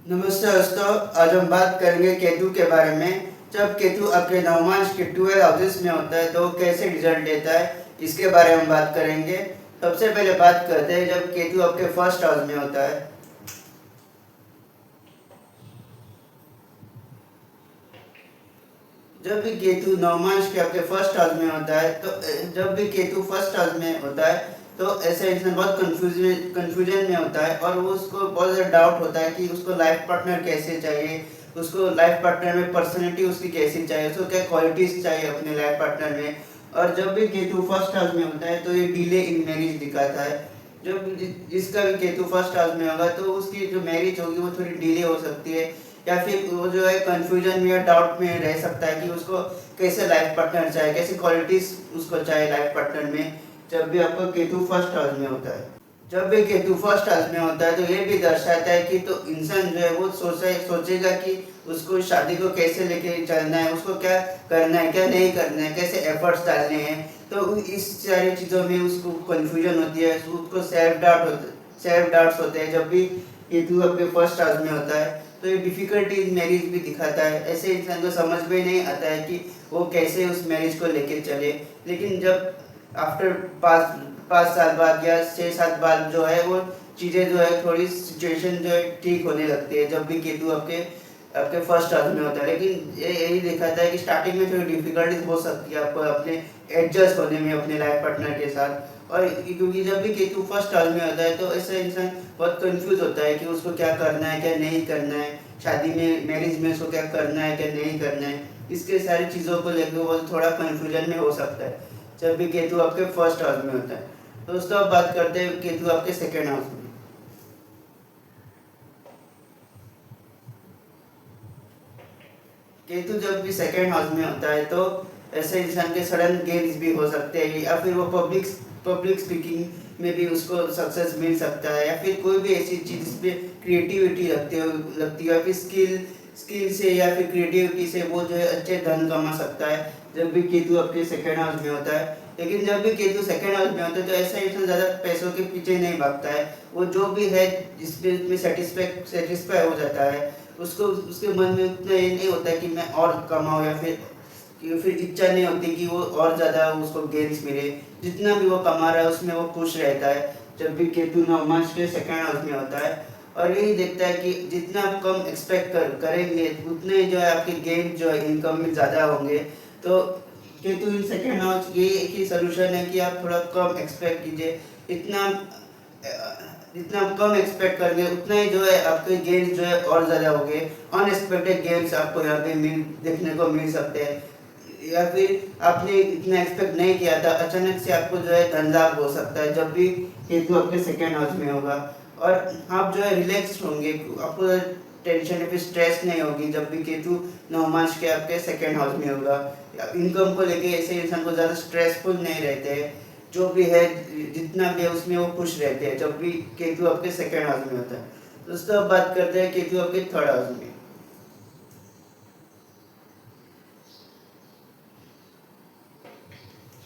नमस्ते दोस्तों। आज हम बात करेंगे केतु के बारे में। जब केतु अपने नवमांश के 12 हाउसेस में होता है तो कैसे रिजल्ट देता है, इसके बारे में हम बात करेंगे। सबसे पहले बात करते हैं जब केतु आपके फर्स्ट हाउस में होता है। जब भी केतु नवमांश के आपके फर्स्ट हाउस में होता है तो जब भी केतु फर्स्ट हाउस में होता है तो ऐसे इंसान बहुत कंफ्यूजन में होता है और वो उसको बहुत ज़्यादा डाउट होता है कि उसको लाइफ पार्टनर कैसे चाहिए, उसको लाइफ पार्टनर में पर्सनैलिटी उसकी कैसी चाहिए, उसको क्या क्वालिटीज़ चाहिए अपने लाइफ पार्टनर में। और जब भी केतु फर्स्ट हाउस में होता है तो ये डिले इन मैरिज दिखाता है। जब जिसका भी केतु फर्स्ट हाउस में होगा तो उसकी जो मैरिज होगी वो थोड़ी डिले हो सकती है, या फिर वो जो है कंफ्यूजन में या डाउट में रह सकता है कि उसको कैसे लाइफ पार्टनर चाहिए, कैसी क्वालिटीज उसको चाहिए लाइफ पार्टनर में। जब भी आपका केतु फर्स्ट हाउस में होता है, जब भी केतु फर्स्ट हाउस में होता है तो ये भी दर्शाता है कि तो इंसान जो है वो सोचेगा कि उसको शादी को कैसे लेके चलना है, उसको क्या करना है क्या नहीं करना है, कैसे एफर्ट्स डालने हैं। तो इस सारी चीज़ों में उसको कंफ्यूजन होती है, उसको सेल्फ डाउट्स होते हैं। जब भी केतु आपके फर्स्ट हाउस में होता है तो ये डिफ़िकल्टी इन मैरिज भी दिखाता है। ऐसे इंसान को समझ में नहीं आता है कि वो कैसे उस मैरिज को लेके चले। लेकिन जब आफ्टर 5 साल बाद या 6-7 बाद जो है वो चीज़ें जो है थोड़ी सिचुएशन जो है ठीक होने लगती है जब भी केतु आपके आपके फर्स्ट हाउस में होता है। लेकिन ये यही दिखाता है कि स्टार्टिंग में थोड़ी डिफिकल्टीज हो सकती है आपको अपने एडजस्ट होने में अपने लाइफ पार्टनर के साथ। और क्योंकि जब भी केतु फर्स्ट हाउस में होता है तो ऐसा इंसान बहुत कंफ्यूज होता है कि उसको क्या करना है क्या नहीं करना है, शादी में मैरिज में उसको क्या करना है क्या नहीं करना है। इसके सारी चीज़ों को लेकर वो थोड़ा कन्फ्यूजन में हो सकता है जब भी केतु आपके फर्स्ट हाउस में होता है। दोस्तों अब बात करते हैं केतु आपके सेकेंड हाउस में। केतु जब भी सेकेंड हाउस में होता है तो ऐसे इंसान के सडन गेन्स भी हो सकते हैं, या फिर वो पब्लिक स्पीकिंग में भी उसको सक्सेस मिल सकता है, या फिर कोई भी ऐसी चीज़ पे क्रिएटिविटी लगती है या फिर स्किल से या फिर क्रिएटिविटी से वो जो है अच्छे धन कमा सकता है जब भी केतु आपके सेकेंड हाउस में होता है। लेकिन जब भी केतु सेकेंड हाउस में होता है तो ऐसा इंसान ज़्यादा पैसों के पीछे नहीं भागता है। वो जो भी है जिसमें सेटिस्फाई हो जाता है, उसको उसके मन में उतना ये नहीं होता है कि मैं और कमाऊँ, या फिर इच्छा नहीं होती कि वो और ज़्यादा उसको गेन्स मिले। जितना भी वो कमा रहा है उसमें वो खुश रहता है जब भी केतु नवमांश के सेकेंड हाउस में होता है। और यही देखता है कि जितना आप कम एक्सपेक्ट करेंगे उतने जो है आपके गेन जो है इनकम में ज़्यादा होंगे। तो केतु इन सेकेंड हाउस ये एक ही सोल्यूशन है कि आप थोड़ा कम एक्सपेक्ट कीजिए। इतना जितना आप कम एक्सपेक्ट करेंगे उतना ही जो है आपके गेन्स जो है और ज़्यादा होंगे। अनएक्सपेक्टेड गेन्स आपको यहाँ पे देखने को मिल सकते हैं, या फिर आपने इतना एक्सपेक्ट नहीं किया था अचानक से आपको जो है धन लाभ हो सकता है जब भी केतु आपके सेकेंड हाउस में होगा। और आप जो है रिलैक्स होंगे, आपको टेंशन या फिर स्ट्रेस नहीं होगी जब भी केतु नवमांश के आपके सेकेंड हाउस में होगा। इनकम को लेके ऐसे इंसान को ज़्यादा स्ट्रेसफुल नहीं रहते हैं, जो भी है जितना भी है उसमें वो खुश रहते हैं जब भी केतु आपके सेकेंड हाउस में होता है। दोस्तों अब बात करते हैं केतु आपके थर्ड हाउस में।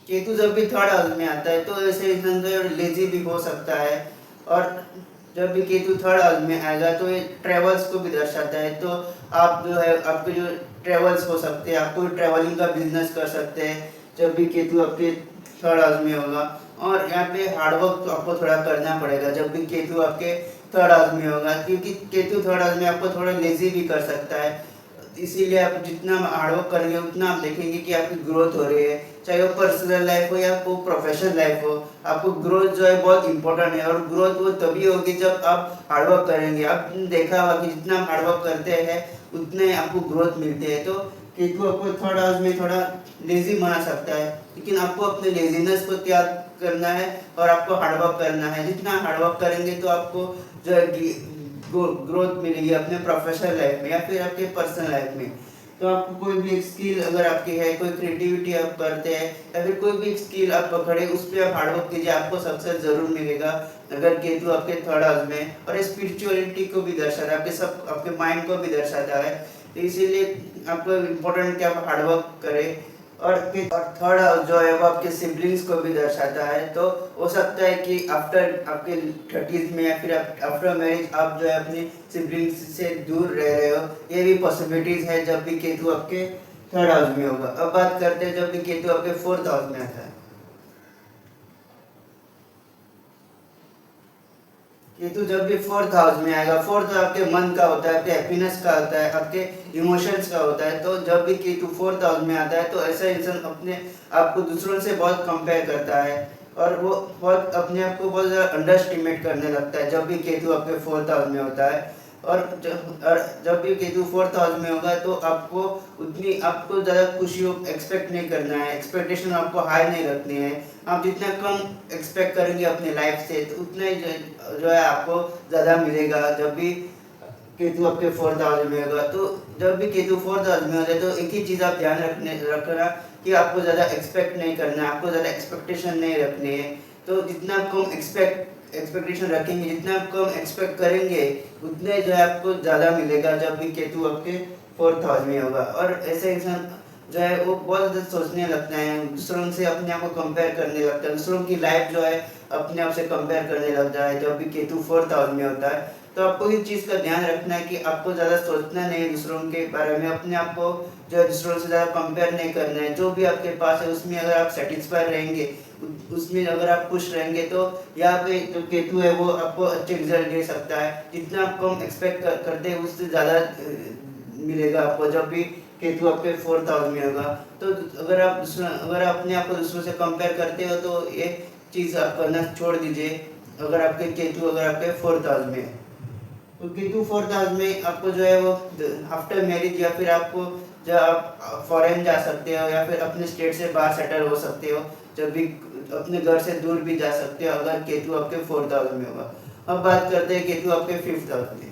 केतु जब भी थर्ड हाउस में आता है तो ऐसे इंसान जो लेजी भी हो सकता है। और जब भी केतु थर्ड हाउस में आएगा तो ये ट्रेवल्स को भी दर्शाता है। तो आप जो है आपके जो ट्रेवल्स हो सकते हैं, आप कोई ट्रेवलिंग का बिजनेस कर सकते हैं जब भी केतु आपके थर्ड हाउस में होगा। और यहाँ पे हार्डवर्क तो आपको थोड़ा करना पड़ेगा जब भी केतु आपके थर्ड हाउस में होगा, क्योंकि केतु थर्ड हाउस में आपको थोड़ा लेजी भी कर सकता है। इसीलिए आप जितना हार्डवर्क करेंगे उतना आप देखेंगे कि आपकी ग्रोथ हो रही है, चाहे वो पर्सनल लाइफ हो या वो प्रोफेशनल लाइफ हो। आपको ग्रोथ जो है बहुत इंपॉर्टेंट है, और ग्रोथ वो तभी होगी जब आप हार्डवर्क करेंगे। आपने देखा होगा कि जितना आप हार्डवर्क करते हैं उतने आपको ग्रोथ मिलते हैं। तो केतु आपको थर्ड हाउस में थोड़ा लेजी बना सकता है, लेकिन आपको अपने लेजीनेस को त्याग करना है और आपको हार्डवर्क करना है। जितना हार्डवर्क करेंगे तो आपको जो है ग्रोथ मिलेगी अपने प्रोफेशनल लाइफ में या फिर आपके पर्सनल लाइफ में। तो आपको कोई भी एक स्किल अगर आपकी है, कोई क्रिएटिविटी आप करते हैं या फिर कोई भी स्किल आप पकड़े उस पर आप हार्डवर्क कीजिए, आपको सक्सेस जरूर मिलेगा अगर केतु आपके थर्ड हाउस में। और स्पिरिचुअलिटी को भी दर्शाता है, आपके माइंड को भी दर्शाता है। तो इसीलिए आपको इम्पोर्टेंट कि आप हार्डवर्क करें और थर्ड हाउस जो है वो आपके सिबलिंग्स को भी दर्शाता है। तो हो सकता है कि आफ्टर आपके 30s में या फिर आफ्टर मैरिज आप जो है अपने सिबलिंग्स से दूर रह रहे हो, ये भी पॉसिबिलिटीज है जब भी केतु आपके थर्ड हाउस में होगा। अब बात करते हैं जब भी केतु आपके फोर्थ हाउस में आता है। केतु जब भी फोर्थ हाउस में आएगा, फोर्थ आपके मन का होता है, आपके हैप्पीनेस का होता है, आपके इमोशंस का होता है। तो जब भी केतु फोर्थ हाउस में आता है तो ऐसा इंसान अपने आप को दूसरों से बहुत कंपेयर करता है और वो बहुत अपने आप को बहुत ज़्यादा अंडर एस्टिमेट करने लगता है जब भी केतु आपके फोर्थ हाउस में होता है। और जब भी केतु फोर्थ हाउस में होगा तो आपको ज़्यादा खुशी एक्सपेक्ट नहीं करना है, एक्सपेक्टेशन आपको हाई नहीं रखनी है। आप जितना कम एक्सपेक्ट करेंगे अपने लाइफ से तो उतना ही जो है आपको ज़्यादा मिलेगा जब भी केतु आपके फोर्थ हाउस में होगा। तो जब भी केतु फोर्थ हाउस में होता है तो एक ही चीज़ आप ध्यान रखना कि आपको ज़्यादा एक्सपेक्ट नहीं करना है, आपको ज़्यादा एक्सपेक्टेशन नहीं रखनी है। तो जितना कम एक्सपेक्टेशन रखेंगे, जितना आप कम एक्सपेक्ट करेंगे उतने जो है आपको ज़्यादा मिलेगा जब भी केतु आपके फोर्थ हाउस में होगा। और ऐसे इंसान जो है वो बहुत ज़्यादा सोचने लगता है, दूसरों से अपने आप को कंपेयर करने लगता है, दूसरों की लाइफ जो है अपने आप से कंपेयर करने लग जाए जब भी केतु फोर्थ हाउस में होता है। तो आपको इस चीज़ का ध्यान रखना है कि आपको ज़्यादा सोचना नहीं है दूसरों के बारे में, अपने आप को जो है दूसरों से ज़्यादा कंपेयर नहीं करना है। जो भी आपके पास है उसमें अगर आप सेटिस्फाई रहेंगे, उसमें अगर आप खुश रहेंगे तो यहाँ पे जो केतु है वो आपको अच्छे रिजल्ट दे सकता है। जितना आप कम एक्सपेक्ट करते हैं उससे ज़्यादा मिलेगा आपको जब भी केतु आपके फोर्थ हाउस में होगा। तो अगर आप अपने आप को दूसरों से कंपेयर करते हो तो ये चीज़ आप करना छोड़ दीजिए। अगर आपके फोर्थ हाउस में है तो केतु फोर्थ हाउस में आपको जो है वो आफ्टर मैरिज या फिर आपको जब आप फॉरेन जा सकते हो या फिर अपने स्टेट से बाहर सेटल हो सकते हो, जब भी अपने घर से दूर भी जा सकते हो अगर केतु आपके फोर्थ हाउस में होगा। अब बात करते हैं केतु आपके फिफ्थ हाउस में।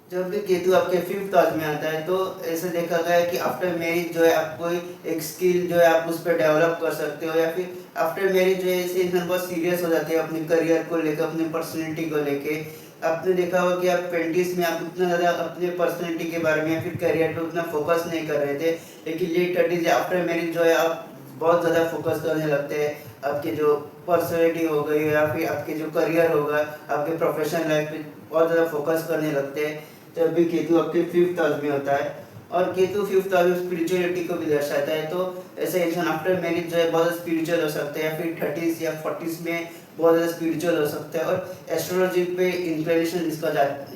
जब भी केतु आपके फिफ्थ हाउस में आता है तो ऐसे देखा गया है कि आफ्टर मैरिज जो है आप कोई एक स्किल जो है आप उस पर डेवलप कर सकते हो, या फिर आफ्टर मैरिज जो है ऐसे इंसान बहुत सीरियस हो जाते हैं अपने करियर को लेकर, अपनी पर्सनैलिटी को लेके। आपने देखा होगा कि आप 20s में आप उतना ज़्यादा अपने पर्सनैलिटी के बारे में या फिर करियर पे उतना फोकस नहीं कर रहे थे, लेकिन लेट 30s या आफ्टर मैरिज जो है आप बहुत ज़्यादा फोकस करने लगते हैं। आपकी जो पर्सनैलिटी हो गई या फिर आपके जो करियर होगा, आपके प्रोफेशनल लाइफ पे बहुत ज़्यादा फोकस करने लगते हैं जब भी केतु आपके फिफ्थ हाउस में होता है। और केतु फिफ्थ हाउस में स्पिरिचुअलिटी को भी दर्शाता है। तो ऐसे इंसान आफ्टर मैरिज जो है बहुत स्पिरिचुअल हो सकते हैं, या फिर 30s या 40s में बहुत ज़्यादा स्पिरिचुअल हो सकते हैं। और एस्ट्रोलॉजी पे इंक्लिनेशन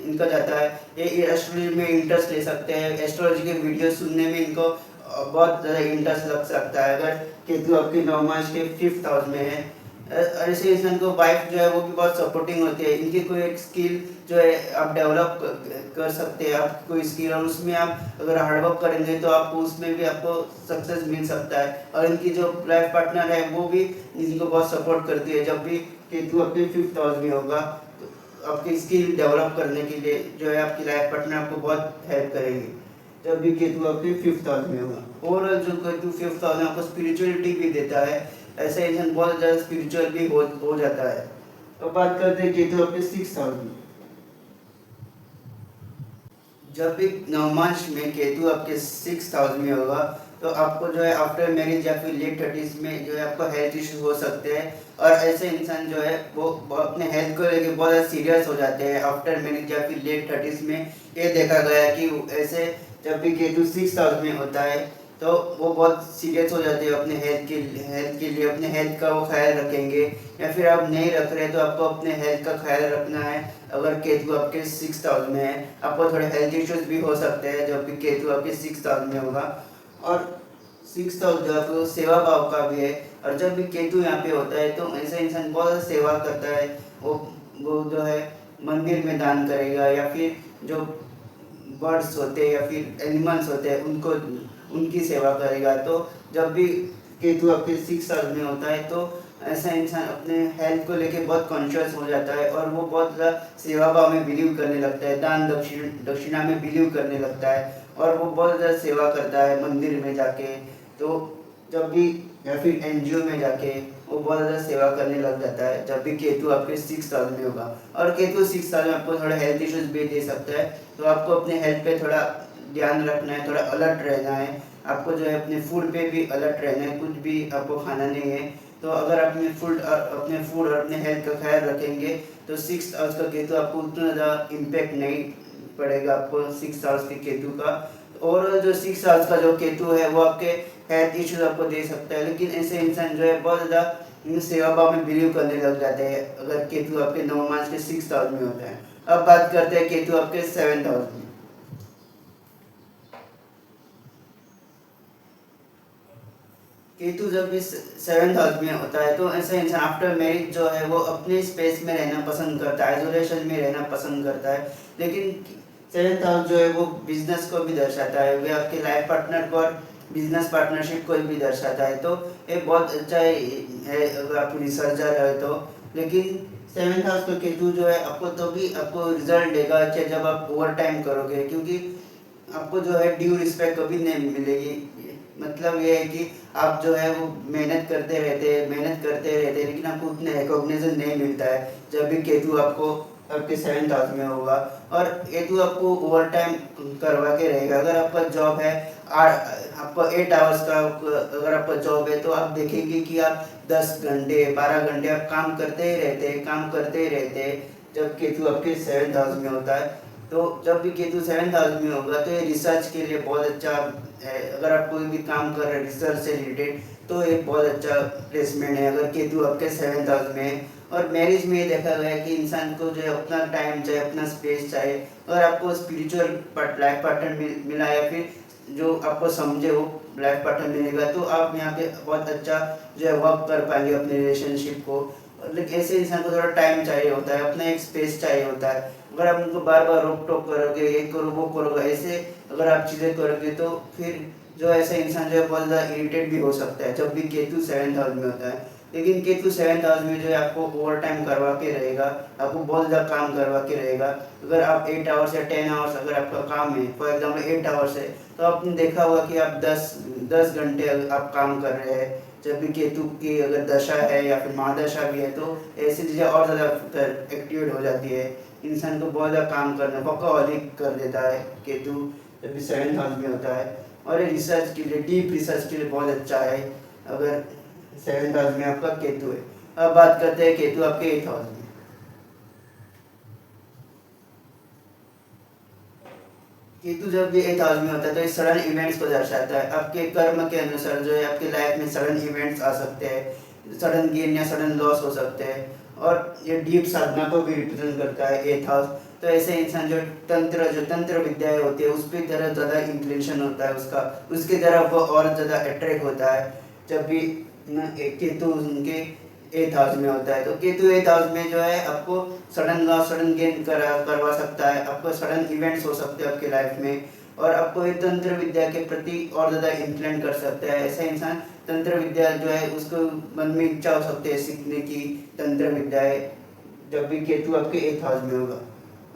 इनका जाता है, ये एस्ट्रोलॉजी में इंटरेस्ट ले सकते हैं, एस्ट्रोलॉजी के वीडियो सुनने में इनको बहुत ज़्यादा इंटरेस्ट लग सकता है अगर केतु आपके नवमांश के फिफ्थ हाउस में है। ऐसे इंसान को वाइफ जो है वो भी बहुत सपोर्टिंग होती है, इनकी कोई एक स्किल जो है आप डेवलप कर सकते हैं, आप कोई स्किल, और उसमें आप अगर हार्डवर्क करेंगे तो आपको उसमें भी आपको सक्सेस मिल सकता है। और इनकी जो लाइफ पार्टनर है वो भी इनको बहुत सपोर्ट करती है जब भी केतु आपके फिफ्थ हाउस में होगा। तो आपकी स्किल डेवलप करने के लिए जो है आपकी लाइफ पार्टनर आपको बहुत हेल्प करेंगे जब भी केतु आपके फिफ्थ हाउस में होगा। ओवरऑल जो केतु फिफ्थ हाउस में आपको स्पिरिचुअलिटी भी देता है, ऐसे इंसान बहुत ज़्यादा स्पिरिचुअल भी हो जाता है। तो बात करते हैं केतु आपके सिक्स्थ हाउस में। जब भी नवमांश में केतु आपके सिक्स्थ हाउस में होगा तो आपको जो है आफ्टर मैरिज या फिर लेट 30s में जो है आपको हेल्थ इश्यूज हो सकते हैं। और ऐसे इंसान जो है वो अपने हेल्थ को लेकर बहुत ज़्यादा सीरियस हो जाते हैं आफ्टर मैरिज या फिर लेट 30s में। ये देखा गया है कि ऐसे जब भी केतु सिक्स्थ हाउस में होता है तो वो बहुत सीरियस हो जाते हैं अपने हेल्थ के लिए अपने हेल्थ का वो ख्याल रखेंगे। या फिर आप नहीं रख रहे तो आपको अपने हेल्थ का ख्याल रखना है। अगर केतु आपके सिक्स्थ हाउस में है आपको थोड़े हेल्थ इश्यूज भी हो सकते हैं जब भी केतु आपके सिक्स्थ हाउस में होगा। और सिक्स्थ हाउस जो है वो सेवा भाव का भी है, और जब भी केतु यहाँ पे होता है तो ऐसा इंसान बहुत ज़्यादा सेवा करता है। वो जो है मंदिर में दान करेगा, या फिर जो बर्ड्स होते हैं या फिर एनिमल्स होते हैं उनको उनकी सेवा करेगा। तो जब भी केतु आपके सिक्स्थ हाउस में होता है तो ऐसा इंसान अपने हेल्थ को लेके बहुत कॉन्शियस हो जाता है और वो बहुत ज़्यादा सेवा भाव में बिलीव करने लगता है, दान दक्षिणा में बिलीव करने लगता है, और वो बहुत ज़्यादा सेवा करता है मंदिर में जाके। तो जब भी या फिर एनजीओ में जाके वो बहुत ज़्यादा सेवा करने लग जाता है जब भी केतु आपके 6th हाउस में होगा। और केतु 6th हाउस में आपको थोड़ा हेल्थ इश्यूज भी दे सकता है, तो आपको अपने हेल्थ पे थोड़ा ध्यान रखना है, थोड़ा अलर्ट रहना है। आपको जो है अपने फूड पे भी अलर्ट रहना है, कुछ भी आपको खाना नहीं है। तो अगर आप अपने फूड और अपने हेल्थ का ख्याल रखेंगे तो 6th हाउस का केतु आपको उतना ज़्यादा इम्पेक्ट नहीं पड़ेगा आपको 6th हाउस के केतु का। और जो 6th हाउस का जो केतु है वो आपके हेल्थ इश्यूज आपको दे सकता है, लेकिन ऐसे इंसान जो है बहुत ज़्यादा सेवा भाव में बिलीव करने लग जाते हैं अगर केतु आपके 9 मार्च के 6th हाउस में होता है। अब बात करते हैं केतु आपके 7th हाउस में। केतु जब भी 7th हाउस में होता है तो ऐसा इंसान आफ्टर मैरिज जो है वो अपने स्पेस में रहना पसंद करता है, आइसोलेशन में रहना पसंद करता है। लेकिन 7th हाउस जो है वो बिजनेस को भी दर्शाता है, वे आपके लाइफ पार्टनर को और बिजनेस पार्टनरशिप को भी दर्शाता है। तो ये बहुत अच्छा है अगर आप रिसर्चर है तो। लेकिन 7th हाउस का केतु जो है आपको तो भी आपको रिजल्ट देगा अच्छा जब आप ओवर टाइम करोगे, क्योंकि आपको जो है ड्यू रिस्पेक्ट कभी नहीं मिलेगी। मतलब ये है कि आप जो है वो मेहनत करते रहते हैं, लेकिन आपको उतना रिकॉग्निशन नहीं मिलता है जब भी केतु आपको आपके 7th हाउस में होगा। और केतु आपको ओवर टाइम करवा के रहेगा। अगर आपका जॉब है आपका 8 आवर्स का अगर आपका जॉब है तो आप देखेंगे कि आप 10 घंटे 12 घंटे आप काम करते ही रहते हैं, काम करते ही रहते हैं जब केतु आपके 7th हाउस में होता है। तो जब भी केतु 7th हाउस में होगा तो ये रिसर्च के लिए बहुत अच्छा है। अगर आप कोई भी काम कर रहे हैं रिसर्च से रिलेटेड तो एक बहुत अच्छा प्लेसमेंट है अगर केतु आपके 7th हाउस में है। और मैरिज में ये देखा गया है कि इंसान को जो है अपना टाइम चाहिए, अपना स्पेस चाहिए। अगर आपको स्पिरिचुअल लाइफ पार्टनर मिला या फिर जो आपको समझे वो लाइफ पार्टनर मिलेगा तो आप यहाँ पे बहुत अच्छा जो है वर्क कर पाएंगे अपने रिलेशनशिप को। लेकिन ऐसे इंसान को थोड़ा टाइम चाहिए होता है, अपना एक स्पेस चाहिए होता है। अगर आप उनको बार बार रोक टोक करोगे, ये करो वो करोगे, ऐसे अगर आप चीज़ें करोगे तो फिर जो ऐसा इंसान जो है बहुत ज़्यादा इरिटेट भी हो सकता है जब भी केतु 7th हाउस में होता है। लेकिन केतु 7th हाउस में जो है आपको ओवर टाइम करवा के रहेगा, आपको बहुत ज़्यादा काम करवा के रहेगा। अगर आप 8 आवर्स या 10 आवर्स अगर आपका काम है, फॉर एग्जाम्पल 8 आवर्स है, तो आपने देखा होगा कि आप 10 घंटे आप काम कर रहे हैं। जब भी केतु की अगर दशा है या फिर महादशा भी है तो ऐसी चीज़ें और ज़्यादा एक्टिवेट हो जाती है। इंसान को बहुत ज़्यादा काम करना वर्कaholic कर देता है केतु जब भी 7th हाउस में होता है। और ये रिसर्च के लिए, डीप रिसर्च के लिए बहुत अच्छा है अगर 7th हाउस में आपका केतु है। अब बात करते हैं केतु आपके 8th हाउस में। केतु जब भी 8th हाउस में होता है तो ये सडन इवेंट्स को दर्शाता है। आपके कर्म के अनुसार जो है आपके लाइफ में सडन इवेंट्स आ सकते हैं, सडन गेन या सडन लॉस हो सकते हैं। और ये डीप साधना को भी रिप्रेजेंट करता है 8th हाउस। तो ऐसे इंसान जो तंत्र विद्याएं होती है उस पर तरह ज़्यादा इंक्लिनेशन होता है उसका, उसकी तरफ वो और ज़्यादा अट्रैक्ट होता है जब भी केतु उनके 8th हाउस में होता है। तो केतु 8th हाउस में जो है आपको सडन लॉस सडन गेन करवा सकता है, आपको सडन इवेंट्स हो सकते हैं आपके लाइफ में। और आपको ये तंत्र विद्या के प्रति और ज़्यादा इंक्लाइन कर सकता है। ऐसा इंसान तंत्र विद्या जो है उसको मन में इच्छा हो सकती है सीखने की तंत्र विद्याएं जब भी केतु आपके 8th हाउस में होगा।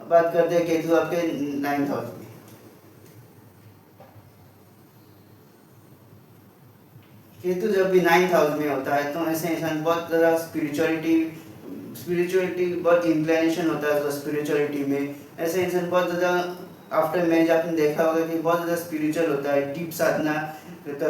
अब बात करते हैं केतु आपके 9th हाउस में। केतु जब भी 9th हाउस में होता है तो ऐसे इंसान बहुत ज़्यादा स्पिरिचुअलिटी बहुत इंक्लिनेशन होता है उसका स्पिरिचुअलिटी में। ऐसे इंसान बहुत ज़्यादा आफ्टर मैरिज आपने देखा होगा कि बहुत ज़्यादा स्पिरिचुअल होता है, डीप साधना करता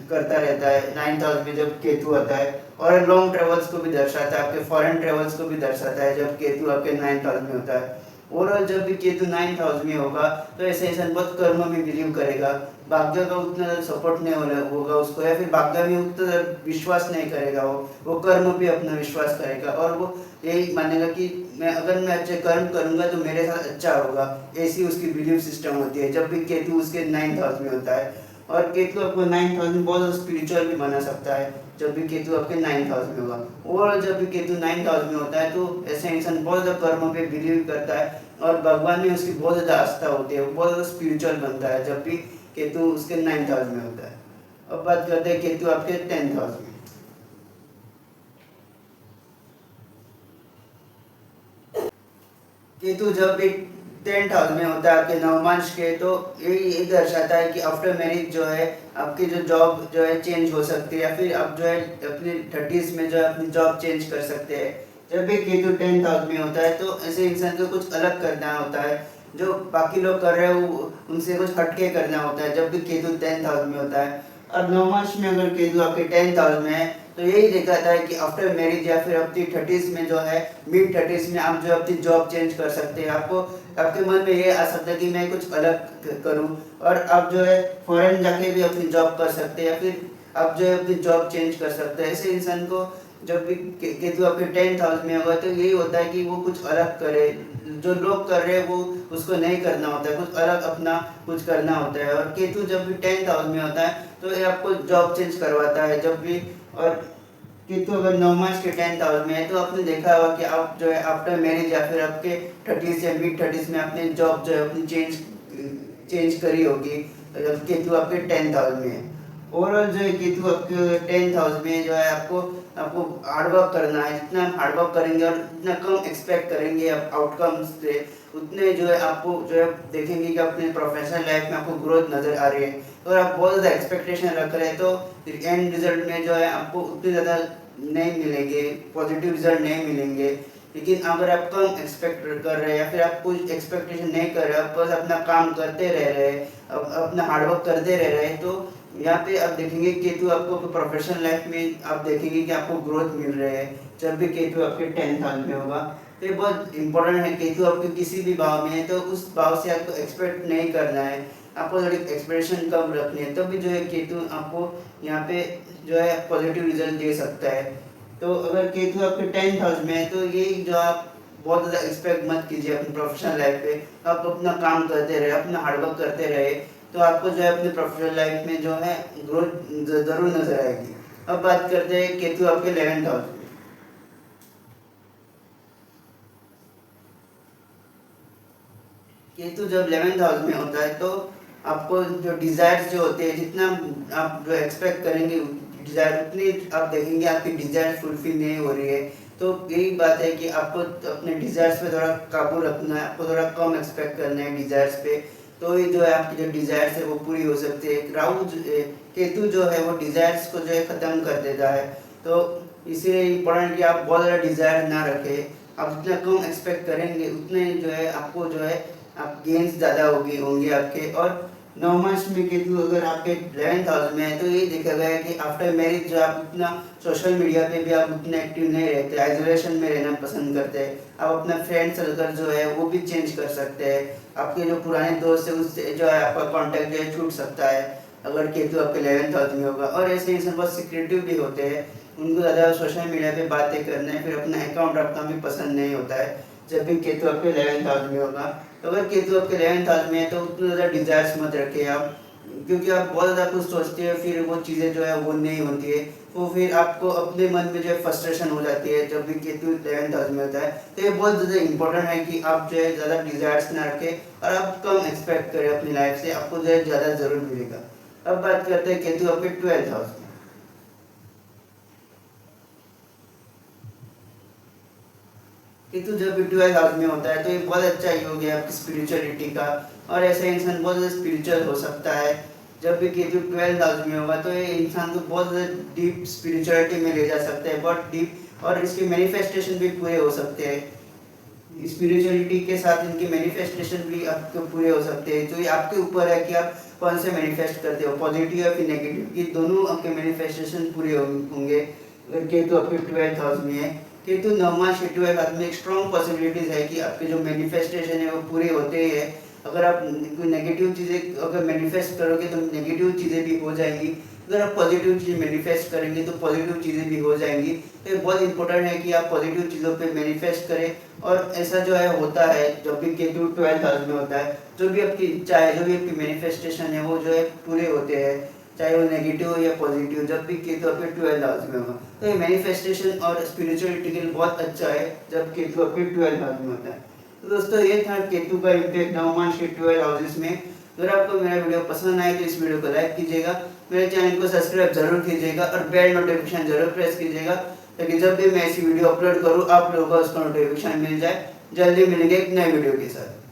करता रहता है 9th हाउस में जब केतु आता है। और लॉन्ग ट्रेवल्स को भी दर्शाता है, आपके फॉरेन ट्रेवल्स को भी दर्शाता है जब केतु आपके 9th हाउस में होता है। ओवरऑल जब भी केतु 9th हाउस में होगा तो ऐसे इंसान बहुत कर्म में बिलीव करेगा, भाग्य का उतना सपोर्ट नहीं होगा उसको, या फिर भाग्य में उतना विश्वास नहीं करेगा, वो कर्म पे अपना विश्वास करेगा। और वो यही मानेगा कि मैं अच्छे कर्म करूंगा तो मेरे साथ अच्छा होगा, ऐसी उसकी बिलीव सिस्टम होती है जब भी केतु उसके 9th हाउस में होता है। और केतु आपको 9th हाउस में बहुत स्पिरिचुअल भी बना सकता है जब भी केतु आपके 9th हाउस में होगा। ओवरऑल जब भी केतु 9th हाउस में होता है तो ऐसे इंसान बहुत ज़्यादा कर्म पे बिलीव करता है और भगवान में उसकी बहुत ज़्यादा आस्था होती है, वो बहुत ज़्यादा स्पिरिचुअल बनता है जब भी केतु उसके 9th हाउस में होता है। अब बात करते हैं केतु आपके 10th हाउस में। केतु जब भी 10th हाउस में होता है आपके नवमांश के, तो ये दर्शाता है कि आफ्टर मैरिज जो है आपकी जो जॉब जो है चेंज हो सकती है, या फिर आप जो है अपने 30s में जो है अपनी जॉब चेंज कर सकते हैं। जब भी केतु 10th हाउस में होता है तो ऐसे इंसान को कुछ अलग करना होता है, जो बाकी लोग कर रहे हैं वो उनसे कुछ हटके करना होता है जब भी केतु 10th हाउस में होता है। और नवमांश में अगर केतु आपके 10th हाउस में है तो यही दिखाता है कि आफ्टर मैरिज या फिर अपनी 30s में जो है मिड 30s में आप जो अपनी जॉब चेंज कर सकते हैं। आपको आपके मन में ये आ सकता है कि मैं कुछ अलग करूं, और आप जो है फॉरेन जाके भी अपनी जॉब कर सकते हैं, या फिर आप जो है अपनी जॉब चेंज कर सकते हैं। ऐसे इंसान को जब भी केतु आपके 10th हाउस में होगा तो यही होता है कि वो कुछ अलग करे, जो लोग कर रहे हैं वो उसको नहीं करना होता है, कुछ अलग अपना कुछ करना होता है। और केतु जब भी 10th हाउस में होता है तो ये आपको जॉब चेंज करवाता है जब भी। और केतु अगर नवमांश के 10th हाउस में है तो आपने देखा होगा कि आप जो है आफ्टर मैरिज या फिर आपके 30s या मिड 30s में आपने जॉब जो है अपनी चेंज करी होगी जब केतु आपके 10th हाउस में है। ओवरऑल जो है केतु आपके 10th हाउस में जो है आपको आपको हार्डवर्क करना है। जितना आप हार्डवर्क करेंगे और जितना कम एक्सपेक्ट करेंगे आप आउटकम्स से, उतने जो है आपको जो है देखेंगे कि अपने प्रोफेशनल लाइफ में आपको ग्रोथ नज़र आ रही है। अगर आप बहुत ज़्यादा एक्सपेक्टेशन रख रहे हैं तो एंड रिजल्ट में जो है आपको उतने ज़्यादा नहीं मिलेंगे, पॉजिटिव रिजल्ट नहीं मिलेंगे। लेकिन अगर आप कम एक्सपेक्ट कर रहे हैं या फिर आप कुछ एक्सपेक्टेशन नहीं कर रहे, आप बस अपना काम करते रह रहे हैं, अपना हार्डवर्क करते रह रहे हैं, तो यहाँ पे आप देखेंगे केतु आपको प्रोफेशनल लाइफ में आप देखेंगे कि आपको ग्रोथ मिल रहे हैं जब भी केतु आपके 10th हाउस में होगा। तो ये बहुत इंपॉर्टेंट है। केतु आपके किसी भी भाव में है तो उस भाव से आपको एक्सपेक्ट नहीं करना है, आपको थोड़ी एक्सपेक्टेशन कम रखनी है, तब भी जो है केतु आपको यहाँ पे जो है पॉजिटिव रिजल्ट दे सकता है। तो अगर केतु आपके 10th हाउस में है तो ये जो आप बहुत ज़्यादा एक्सपेक्ट मत कीजिए अपनी प्रोफेशनल लाइफ पे। आप अपना काम करते रहे, अपना हार्डवर्क करते रहे, तो आपको जो है अपनी प्रोफेशनल लाइफ में जो है ग्रोथ ज़रूर नजर आएगी। अब बात करते हैं केतु आपके 11th हाउस में। केतु जब 11th हाउस में होता है तो आपको जो डिजायर्स जो होते हैं, जितना आप जो एक्सपेक्ट करेंगे डिजायर उतनी आप देखेंगे आपकी डिजायर फुलफिल नहीं हो रही है। तो यही बात है कि आपको अपने डिजायर्स पे थोड़ा काबू रखना है, आपको थोड़ा कम एक्सपेक्ट करना है डिजायर्स पे, तो ये जो है आपकी जो डिजायर्स है वो पूरी हो सकती है। केतु जो है वो डिजायर्स को जो है ख़त्म कर देता है, तो इसीलिए इम्पोर्टेंट कि आप बहुत ज़्यादा डिजायर ना रखें। आप जितना कम एक्सपेक्ट करेंगे उतने जो है आपको जो है आप गेंस ज़्यादा होंगे आपके। और नवमांश में केतु अगर आपके 11th हाउस में है तो ये देखा गया है कि आफ्टर मैरिज जो आप उतना सोशल मीडिया पे भी आप उतने एक्टिव नहीं रहते, आइसोलेशन में रहना पसंद करते हैं। आप अपना फ्रेंड सर्कल जो है वो भी चेंज कर सकते हैं, आपके जो पुराने दोस्त है उससे जो है आपका कॉन्टैक्ट जो है छूट सकता है अगर केतु आपके 11th हाउस में होगा। और ऐसे इंसान बहुत सिक्रेटिव भी होते हैं, उनको ज़्यादा सोशल मीडिया पे बातें करना फिर अपना अकाउंट रखना भी पसंद नहीं होता है जब भी केतु आपके 11th हाउस में होगा। तो अगर केतु आपके 11th हाउस में है तो उतना ज़्यादा डिजायर्स मत रखिए आप, क्योंकि आप बहुत ज़्यादा कुछ सोचते हैं फिर वो चीज़ें जो है वो नहीं होती है, तो फिर आपको अपने मन में जो है फ्रस्ट्रेशन हो जाती है जब भी केतु 11th हाउस में होता है। तो ये बहुत ज़्यादा इंपॉर्टेंट है कि आप जो है ज़्यादा डिजायर्स ना रखें और आप कम एक्सपेक्ट करें अपनी लाइफ से, आपको जो है ज़्यादा ज़रूर मिलेगा। अब बात करते हैं केतु आपके 12th हाउस में। केतु जब भी 12th हाउस में होता है तो ये बहुत अच्छा योग है आपकी स्पिरिचुअलिटी का, और ऐसा इंसान बहुत ज़्यादा स्पिरिचुअल हो सकता है। जब भी केतु 12th हाउस में होगा तो ये इंसान को बहुत ज़्यादा डीप स्पिरिचुअलिटी में ले जा सकता है, बहुत डीप, और इसके मैनिफेस्टेशन भी पूरे हो सकते हैं। स्पिरिचुअलिटी के साथ इनके मैनिफेस्टेशन भी आपके पूरे हो सकते हैं। तो ये आपके ऊपर है कि आप कौन से मैनिफेस्ट करते हो, पॉजिटिव या फिर नेगेटिव, ये दोनों आपके मैनिफेस्टेशन पूरे होंगे अगर केतु आपके 12th हाउस में है। केतु नवमांश के 12th हाउस में एक स्ट्रॉन्ग पॉसिबिलिटीज है कि आपके जो मैनिफेस्टेशन है वो पूरे होते ही है। अगर आप कोई नेगेटिव चीज़ें अगर मैनिफेस्ट करोगे तो नेगेटिव चीज़ें भी हो जाएंगी, अगर आप पॉजिटिव चीज़ मैनिफेस्ट करेंगे तो पॉजिटिव चीज़ें भी हो जाएंगी। तो ये बहुत इंपॉर्टेंट है कि आप पॉजिटिव चीज़ों पे मैनिफेस्ट करें। और ऐसा जो है होता है जब भी केतु 12th हाउस में होता है, जो भी आपकी इच्छा है, जो भी आपकी मैनिफेस्टेशन है वो जो है पूरे होते हैं, चाहे वो नेगेटिव हो या पॉजिटिव, जब भी केतु आपके 12th हाउस में होगा। तो ये मैनिफेस्टेशन और स्पिरिचुअलिटी के लिए बहुत अच्छा है जब केतु आपके 12th हाउस में होता है। तो दोस्तों ये था केतु का इम्पैक्ट नवमांश के 12 हाउसेस में। अगर आपको मेरा वीडियो पसंद आए तो इस वीडियो को लाइक कीजिएगा, मेरे चैनल को सब्सक्राइब जरूर कीजिएगा और बेल नोटिफिकेशन जरूर प्रेस कीजिएगा, ताकि जब भी मैं ऐसी वीडियो अपलोड करूँ आप लोगों को उसका नोटिफिकेशन मिल जाए। जल्दी मिलेंगे एक नए वीडियो के साथ।